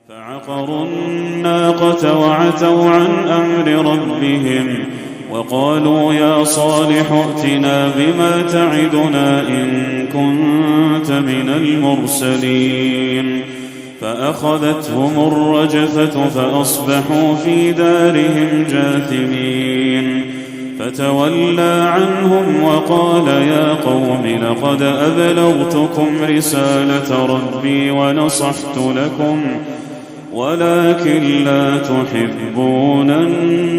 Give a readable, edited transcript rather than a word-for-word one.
فعقروا الناقة وعتوا عن أمر ربهم وقالوا يا صالح ائتنا بما تعدنا إن كنت من المرسلين فأخذتهم الرجفة فأصبحوا في دارهم جاثمين فتولى عنهم وقال يا قوم لقد أبلغتكم رسالة ربي ونصحت لكم ولكن لا تحبون الناصحين.